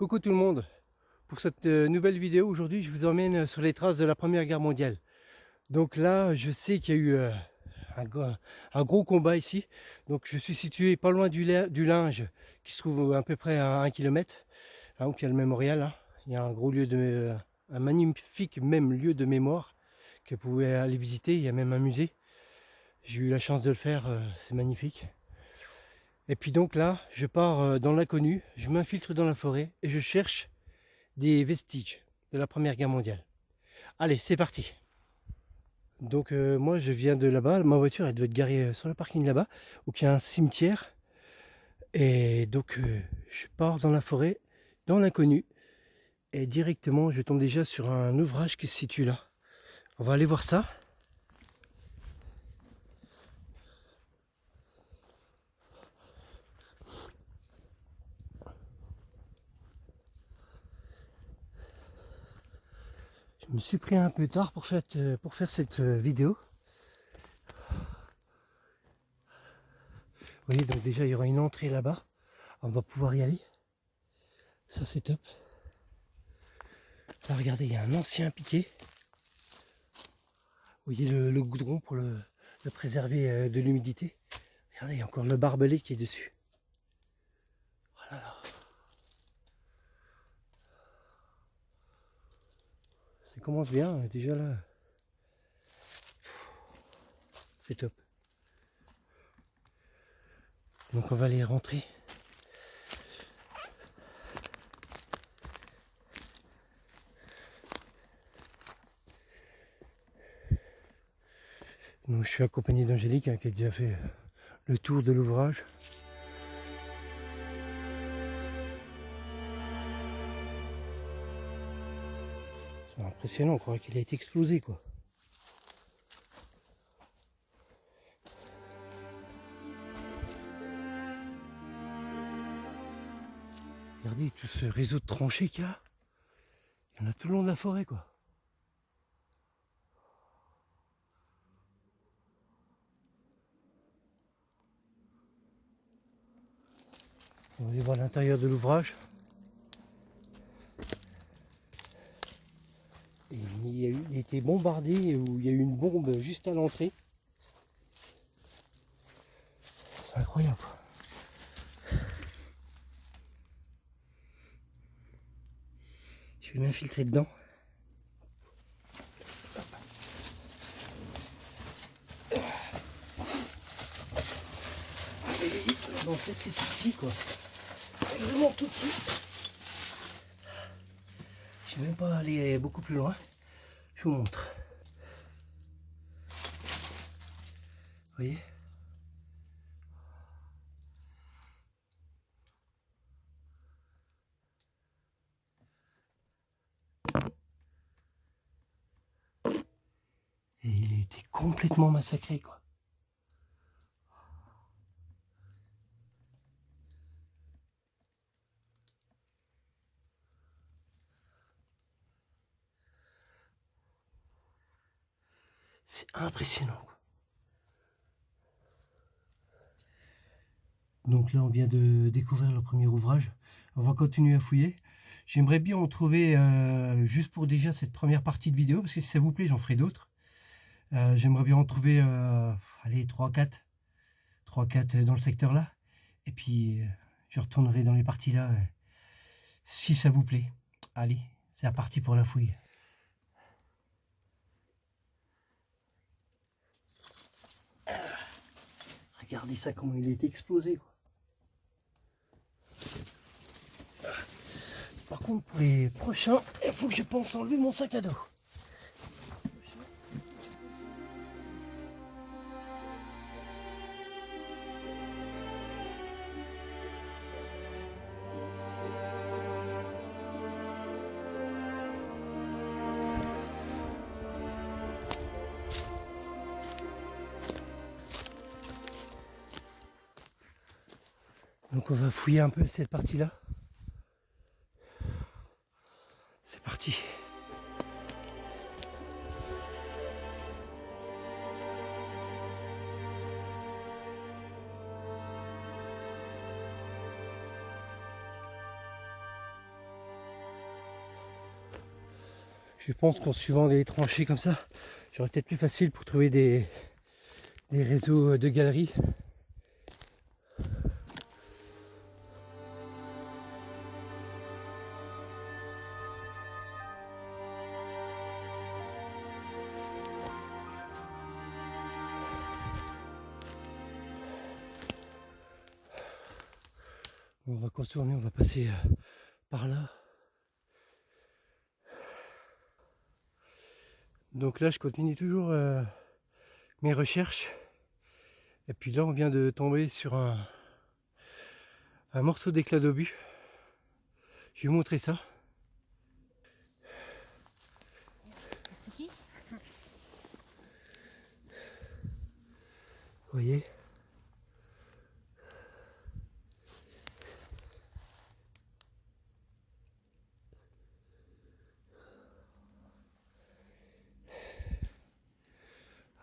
Coucou tout le monde. Pour cette nouvelle vidéo, aujourd'hui je vous emmène sur les traces de la Première Guerre mondiale. Donc là, je sais qu'il y a eu un gros combat ici. Donc je suis situé pas loin du Linge, qui se trouve à peu près à 1 km, hein, où il y a le mémorial. Hein. Il y a un gros lieu un magnifique même lieu de mémoire que vous pouvez aller visiter. Il y a même un musée. J'ai eu la chance de le faire, c'est magnifique. Et puis donc là, je pars dans l'inconnu, je m'infiltre dans la forêt et je cherche des vestiges de la Première Guerre mondiale. Allez, c'est parti. Donc moi je viens de là-bas, ma voiture elle doit être garée sur le parking là-bas, où il y a un cimetière. Et donc je pars dans la forêt, dans l'inconnu, et directement je tombe déjà sur un ouvrage qui se situe là. On va aller voir ça. Je me suis pris un peu tard pour faire cette vidéo. Vous voyez, donc déjà il y aura une entrée là-bas. On va pouvoir y aller. Ça c'est top. Là regardez, il y a un ancien piquet. Vous voyez le goudron pour le préserver de l'humidité. Regardez, il y a encore le barbelé qui est dessus. Oh là là. Ça commence bien, déjà là. C'est top. Donc on va aller rentrer. Donc je suis accompagné d'Angélique hein, qui a déjà fait le tour de l'ouvrage. C'est impressionnant, on croirait qu'il a été explosé quoi. Regardez tout ce réseau de tranchées qu'il y a. Il y en a tout le long de la forêt quoi. On va aller voir l'intérieur de l'ouvrage. Et il a été bombardé, où il y a eu une bombe juste à l'entrée. C'est incroyable. Je vais m'infiltrer dedans. En fait c'est tout petit quoi. C'est vraiment tout petit. Je vais même pas aller beaucoup plus loin. Je vous montre. Vous voyez? Et il a été complètement massacré quoi. C'est impressionnant quoi. Donc là on vient de découvrir le premier ouvrage. On va continuer à fouiller. J'aimerais bien en trouver juste pour déjà cette première partie de vidéo, parce que si ça vous plaît j'en ferai d'autres. J'aimerais bien en trouver allez 3-4 dans le secteur là. Et puis je retournerai dans les parties là si ça vous plaît. Allez, c'est reparti pour la fouille. Regardez ça comment il est explosé quoi. Par contre pour les prochains, il faut que je pense enlever mon sac à dos. Donc on va fouiller un peu cette partie là. C'est parti. Je pense qu'en suivant des tranchées comme ça, j'aurais peut-être plus facile pour trouver des réseaux de galeries. On va contourner, on va passer par là. Donc là, je continue toujours mes recherches. Et puis là, on vient de tomber sur un morceau d'éclat d'obus. Je vais vous montrer ça. Vous voyez ?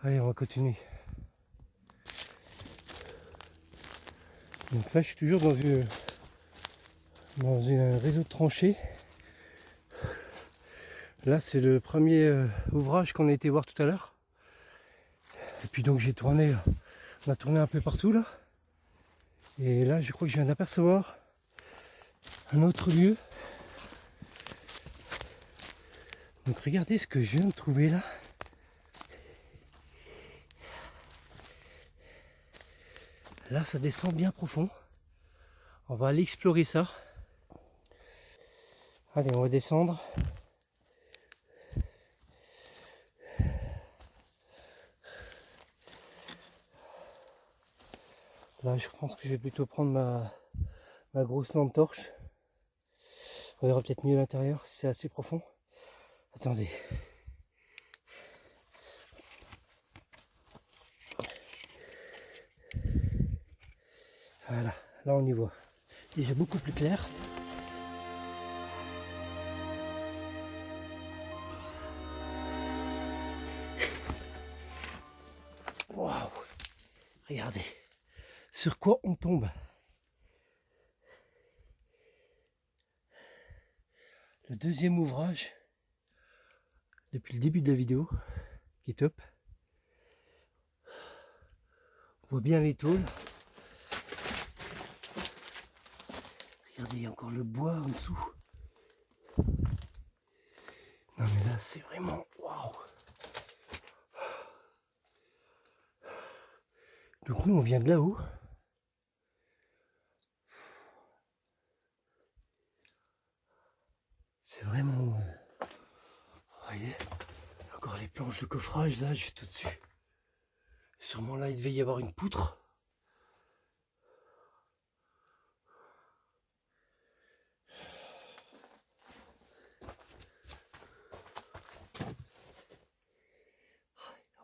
Allez, on va continuer. Donc là, je suis toujours dans un réseau de tranchées. Là, c'est le premier ouvrage qu'on a été voir tout à l'heure. Et puis donc j'ai tourné, on a tourné un peu partout là. Et là, je crois que je viens d'apercevoir un autre lieu. Donc regardez ce que je viens de trouver là. Là, ça descend bien profond. On va aller explorer ça. Allez, on va descendre. Là, je pense que je vais plutôt prendre ma grosse lampe torche. On verra peut-être mieux à l'intérieur si c'est assez profond. Attendez. Voilà, là on y voit. Déjà beaucoup plus clair. Waouh! Regardez. Sur quoi on tombe? Le deuxième ouvrage depuis le début de la vidéo qui est top. On voit bien les tôles. Regardez, il y a encore le bois en dessous. Non mais là c'est vraiment waouh. Donc nous on vient de là-haut. C'est vraiment... Vous voyez, encore les planches de coffrage là juste au-dessus. Sûrement là il devait y avoir une poutre.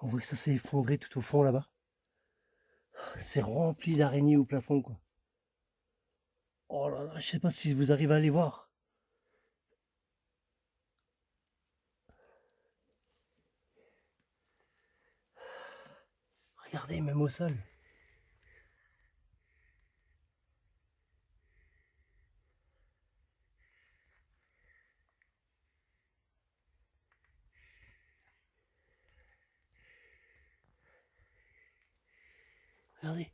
On voit que ça s'est effondré tout au fond là-bas. C'est rempli d'araignées au plafond quoi. Oh là là, je sais pas si vous arrivez à les voir. Regardez, même au sol. Regardez.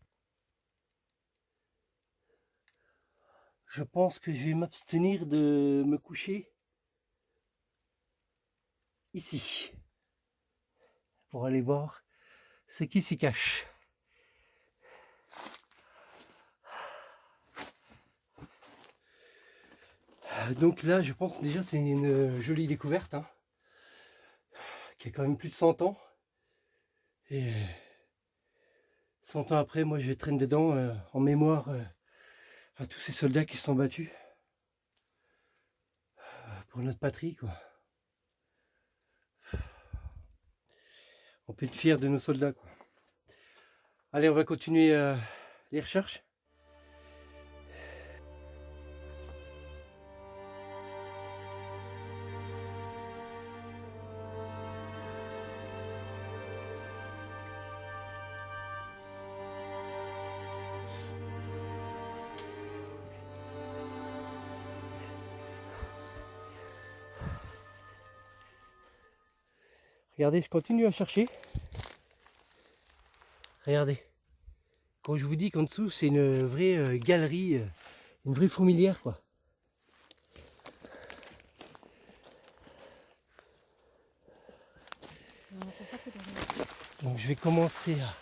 Je pense que je vais m'abstenir de me coucher ici. Pour aller voir ce qui s'y cache. Donc là, je pense déjà c'est une jolie découverte. Hein, qui a quand même plus de 100 ans. Et 100 ans après, moi je traîne dedans en mémoire à tous ces soldats qui se sont battus pour notre patrie, quoi. On peut être fier de nos soldats, quoi. Allez, on va continuer les recherches. Regardez, je continue à chercher. Regardez. Quand je vous dis qu'en dessous, c'est une vraie galerie, une vraie fourmilière, quoi. Donc je vais commencer à...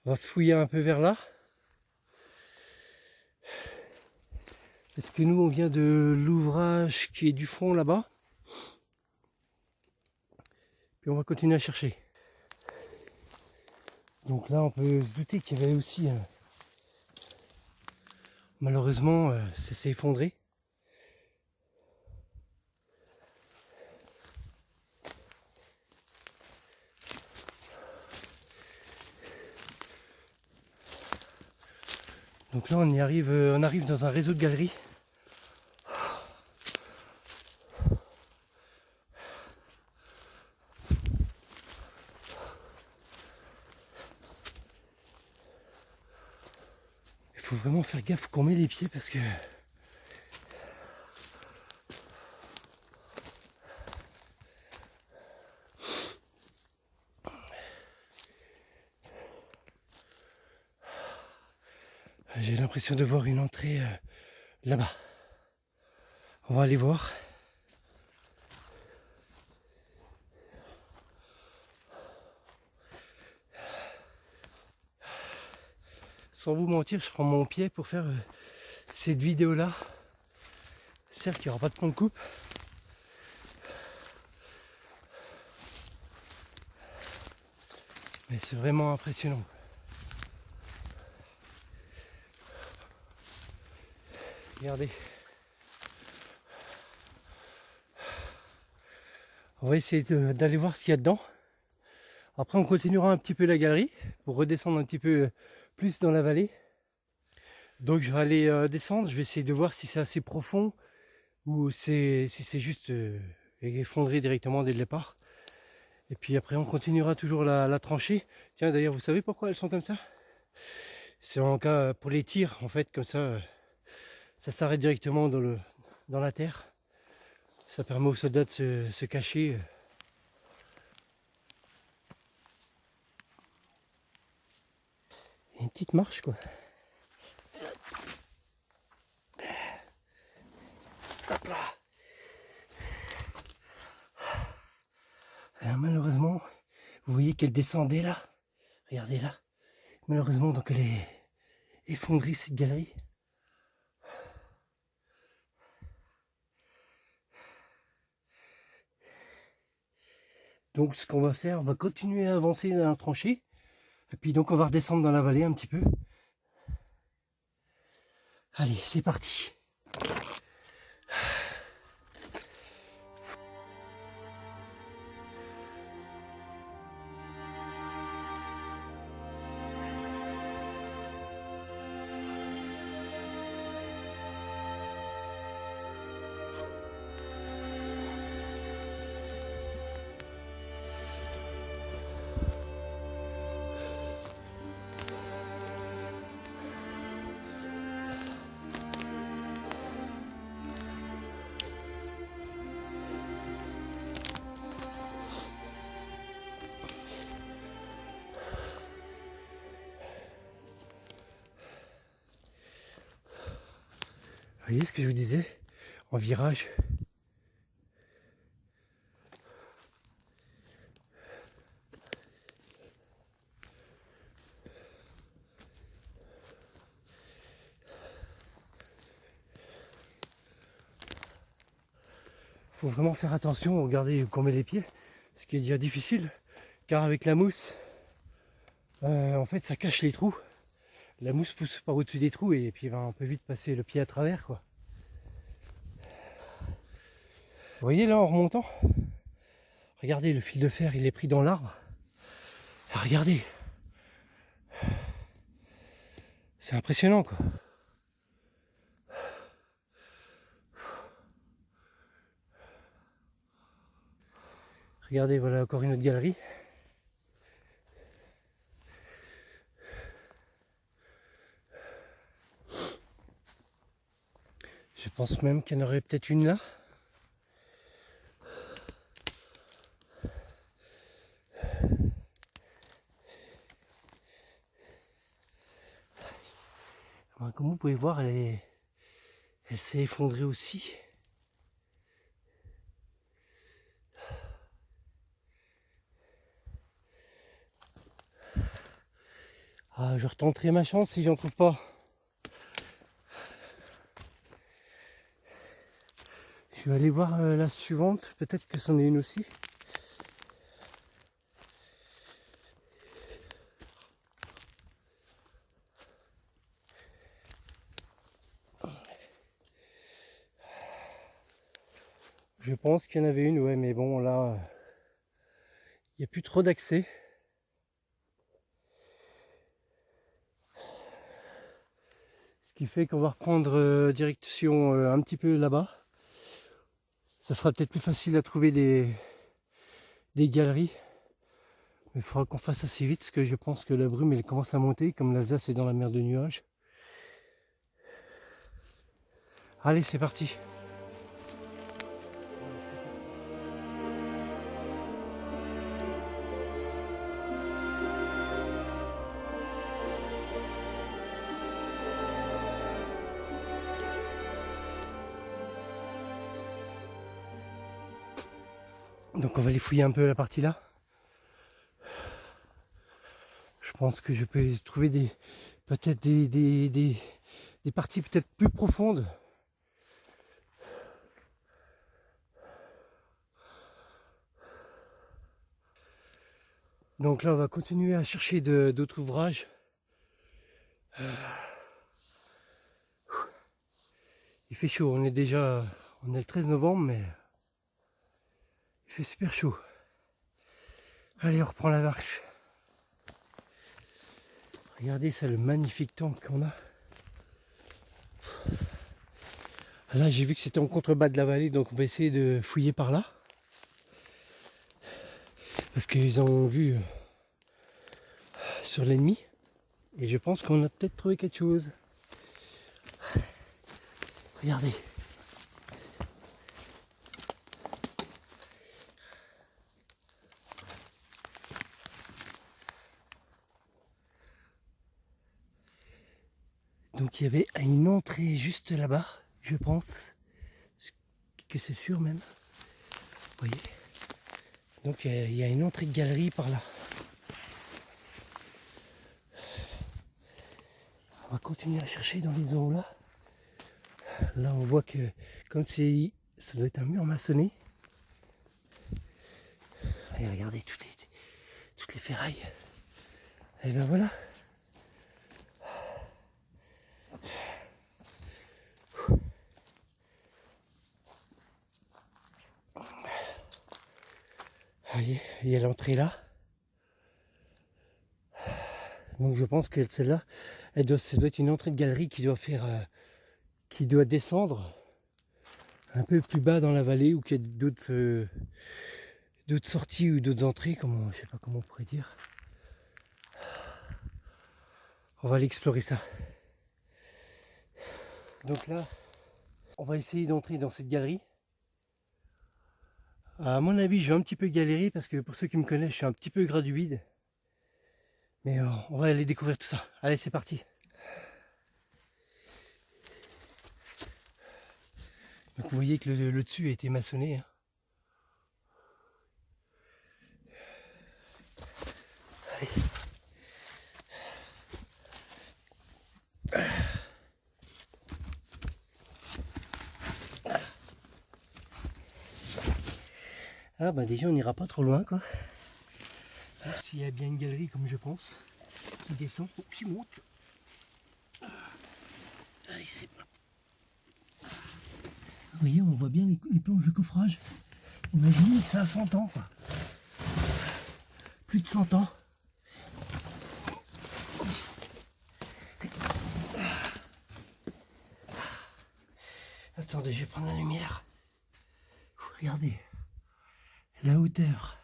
On va fouiller un peu vers là. Parce que nous, on vient de l'ouvrage qui est du fond là-bas. Puis on va continuer à chercher. Donc là, on peut se douter qu'il y avait aussi... malheureusement, ça s'est effondré. Donc là, on arrive dans un réseau de galeries. Il faut vraiment faire gaffe qu'on met les pieds parce que... J'ai l'impression de voir une entrée là-bas. On va aller voir. Sans vous mentir, je prends mon pied pour faire cette vidéo-là. Certes, il n'y aura pas de point de coupe. Mais c'est vraiment impressionnant. Regardez. On va essayer d'aller voir ce qu'il y a dedans. Après, on continuera un petit peu la galerie pour redescendre un petit peu plus dans la vallée. Donc je vais aller descendre, je vais essayer de voir si c'est assez profond ou si c'est juste effondré directement dès le départ. Et puis après on continuera toujours la tranchée. Tiens d'ailleurs vous savez pourquoi elles sont comme ça? C'est en cas pour les tirs en fait, comme ça ça s'arrête directement dans la terre. Ça permet aux soldats de se cacher. Une petite marche quoi. Hop là. Alors, malheureusement, vous voyez qu'elle descendait là. Regardez là. Malheureusement, donc elle est effondrée cette galerie. Donc ce qu'on va faire, on va continuer à avancer dans la tranchée. Et puis donc on va redescendre dans la vallée un petit peu. Allez, c'est parti. Vous voyez ce que je vous disais? En virage. Faut vraiment faire attention, regardez où on met les pieds, ce qui est déjà difficile, car avec la mousse, en fait ça cache les trous. La mousse pousse par au-dessus des trous et puis on peut vite passer le pied à travers quoi. Vous voyez là en remontant, regardez le fil de fer il est pris dans l'arbre. Regardez, c'est impressionnant quoi. Regardez, voilà encore une autre galerie. Je pense même qu'il y en aurait peut-être une là. Alors, comme vous pouvez voir, elle s'est effondrée aussi. Ah, je retenterai ma chance si j'en trouve pas. Je vais aller voir la suivante, peut-être que c'en est une aussi. Je pense qu'il y en avait une, ouais, mais bon, là, il n'y a plus trop d'accès. Ce qui fait qu'on va reprendre direction un petit peu là-bas. Ça sera peut-être plus facile à trouver des galeries. Mais il faudra qu'on fasse assez vite parce que je pense que la brume elle commence à monter comme l'Alsace est dans la mer de nuages. Allez, c'est parti. Donc on va aller fouiller un peu la partie là. Je pense que je peux trouver peut-être des parties peut-être plus profondes. Donc là on va continuer à chercher d'autres ouvrages. Il fait chaud, on est le 13 novembre mais il fait super chaud. Allez, on reprend la marche. Regardez ça, le magnifique temps qu'on a. Là, j'ai vu que c'était en contrebas de la vallée, donc on va essayer de fouiller par là. Parce qu'ils ont vu sur l'ennemi. Et je pense qu'on a peut-être trouvé quelque chose. Regardez. Donc il y avait une entrée juste là-bas, je pense. Que c'est sûr même. Vous voyez. Donc il y a une entrée de galerie par là. On va continuer à chercher dans les zones là. Là on voit que comme ça doit être un mur maçonné. Et regardez toutes les ferrailles. Et ben voilà. Voyez, il y a l'entrée là. Donc je pense que celle-là, ça doit être une entrée de galerie qui doit descendre un peu plus bas dans la vallée ou qu'il y a d'autres sorties ou d'autres entrées, je sais pas comment on pourrait dire. On va aller explorer ça. Donc là, on va essayer d'entrer dans cette galerie. À mon avis, je vais un petit peu galérer parce que pour ceux qui me connaissent, je suis un petit peu graduide. Mais on va aller découvrir tout ça. Allez, c'est parti. Donc vous voyez que le dessus a été maçonné. Hein. Allez. Ah bah déjà on n'ira pas trop loin quoi. Sauf s'il y a bien une galerie comme je pense, qui descend ou qui monte. Allez, c'est parti. Vous voyez, on voit bien les planches de coffrage. Imaginez que ça a 100 ans quoi. Plus de 100 ans. Attendez, je vais prendre la lumière. Regardez. La hauteur.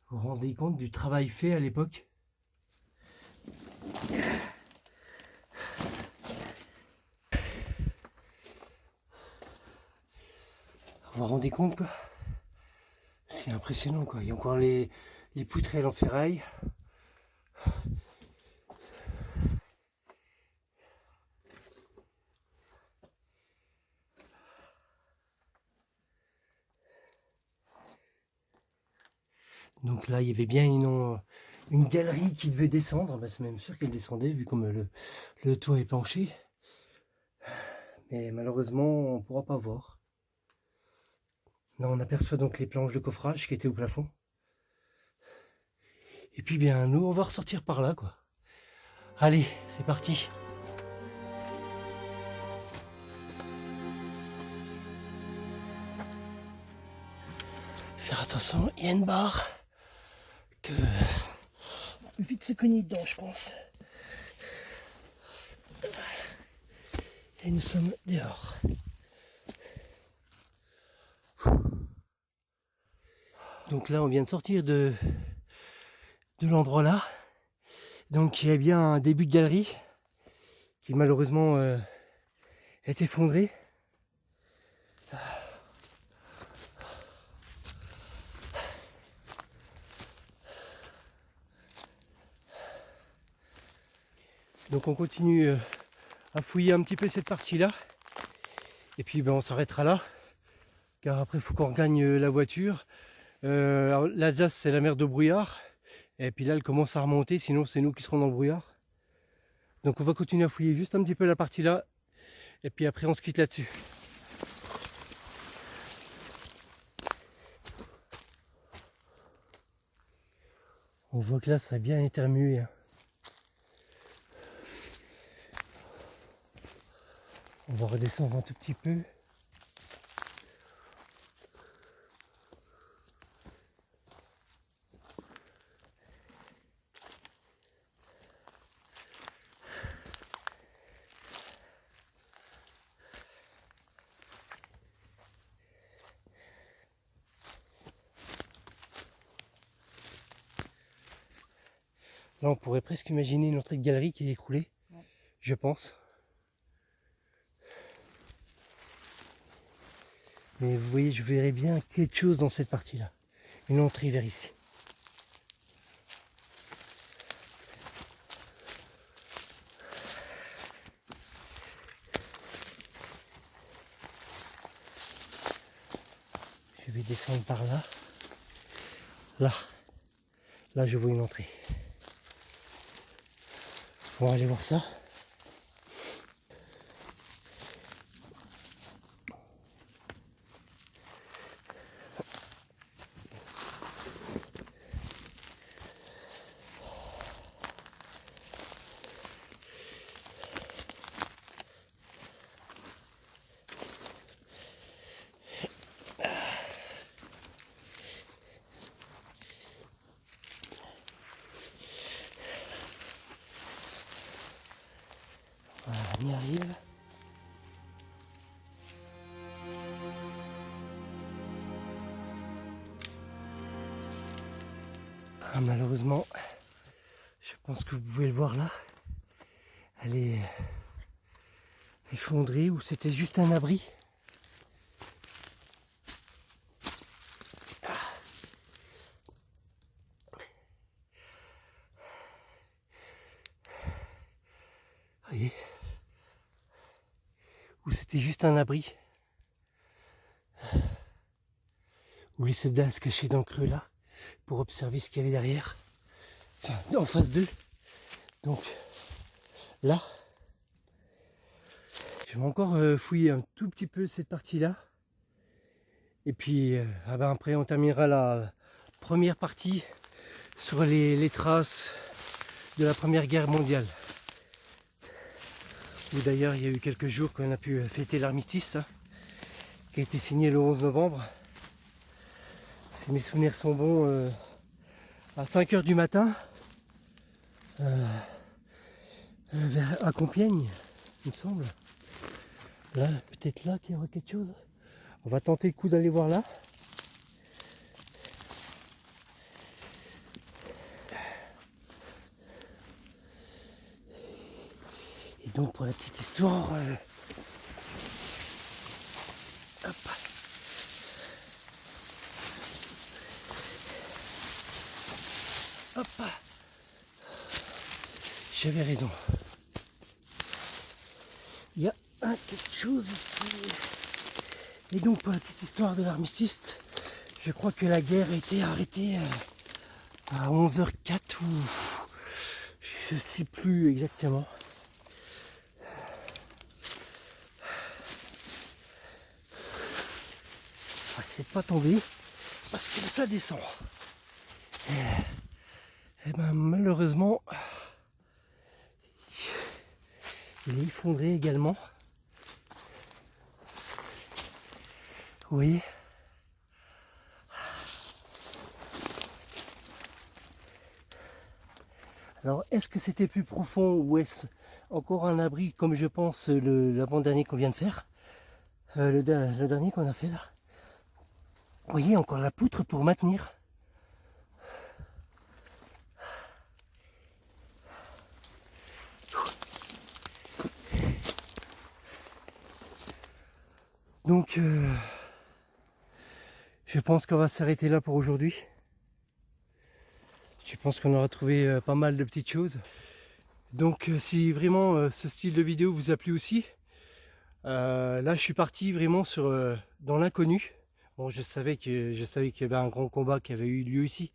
Vous vous rendez compte du travail fait à l'époque? Vous vous rendez compte quoi? C'est C'est impressionnant quoi. Il y a encore les poutrelles en ferraille. Donc là, il y avait bien une galerie qui devait descendre. Ben, c'est même sûr qu'elle descendait, vu comme le toit est penché. Mais malheureusement, on ne pourra pas voir. Là, on aperçoit donc les planches de coffrage qui étaient au plafond. Et puis, bien, nous, on va ressortir par là, quoi. Allez, c'est parti. Faire attention, il y a une barre que on peut vite se cogner dedans, je pense. Et nous sommes dehors. Donc là, on vient de sortir de l'endroit là. Donc il y a bien un début de galerie qui malheureusement est effondré. Donc on continue à fouiller un petit peu cette partie-là. Et puis ben, on s'arrêtera là. Car après il faut qu'on regagne la voiture. L'Alsace c'est la mer de brouillard. Et puis là elle commence à remonter, sinon c'est nous qui serons dans le brouillard. Donc on va continuer à fouiller juste un petit peu la partie là. Et puis après on se quitte là-dessus. On voit que là ça a bien été remué. On va redescendre un tout petit peu. Là on pourrait presque imaginer une entrée de galerie qui est écroulée, ouais. Je pense. Mais vous voyez, je verrais bien quelque chose dans cette partie-là. Une entrée vers ici. Je vais descendre par là. Là je vois une entrée. On va aller voir ça. Voilà, on y arrive. Ah, malheureusement, je pense que vous pouvez le voir là. Elle est effondrée, ou c'était juste un abri. Voyez, ou c'était juste un abri, où les soldats se cachaient dans le creux là pour observer ce qu'il y avait derrière, enfin en face d'eux. Donc là, je vais encore fouiller un tout petit peu cette partie là, et puis après on terminera la première partie sur les traces de la Première Guerre mondiale. Où d'ailleurs il y a eu quelques jours qu'on a pu fêter l'armistice, hein, qui a été signé le 11 novembre. Si mes souvenirs sont bons, à 5 h du matin, à Compiègne, il me semble. Là, peut-être là qu'il y aura quelque chose. On va tenter le coup d'aller voir là. Et donc pour la petite histoire, hop. Hop. J'avais raison. Il y a quelque chose ici. Et donc pour la petite histoire de l'armistice, je crois que la guerre a été arrêtée à 11h04 ou je sais plus exactement. C'est pas tombé parce que ça descend. Et ben malheureusement, il est effondré également. Vous voyez. Alors est-ce que c'était plus profond ou est-ce encore un abri comme je pense l'avant-dernier qu'on vient de faire, le dernier qu'on a fait là. Vous voyez encore la poutre pour maintenir. Donc je pense qu'on va s'arrêter là pour aujourd'hui. Je pense qu'on aura trouvé pas mal de petites choses. Donc si vraiment ce style de vidéo vous a plu aussi, là je suis parti vraiment dans l'inconnu. Bon, je savais qu'il y avait un grand combat qui avait eu lieu ici.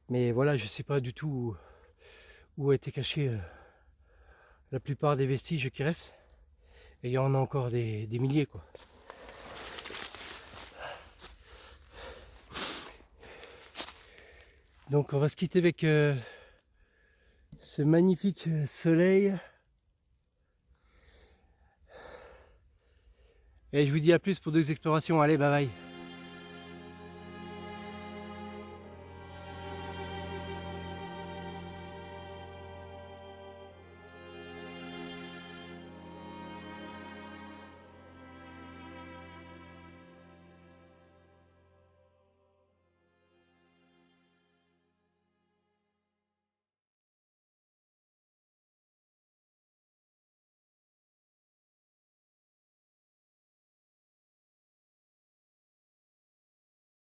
Mais voilà, je ne sais pas du tout où a été caché la plupart des vestiges qui restent. Et il y en a encore des milliers quoi. Donc on va se quitter avec ce magnifique soleil. Et je vous dis à plus pour d'autres explorations. Allez, bye bye.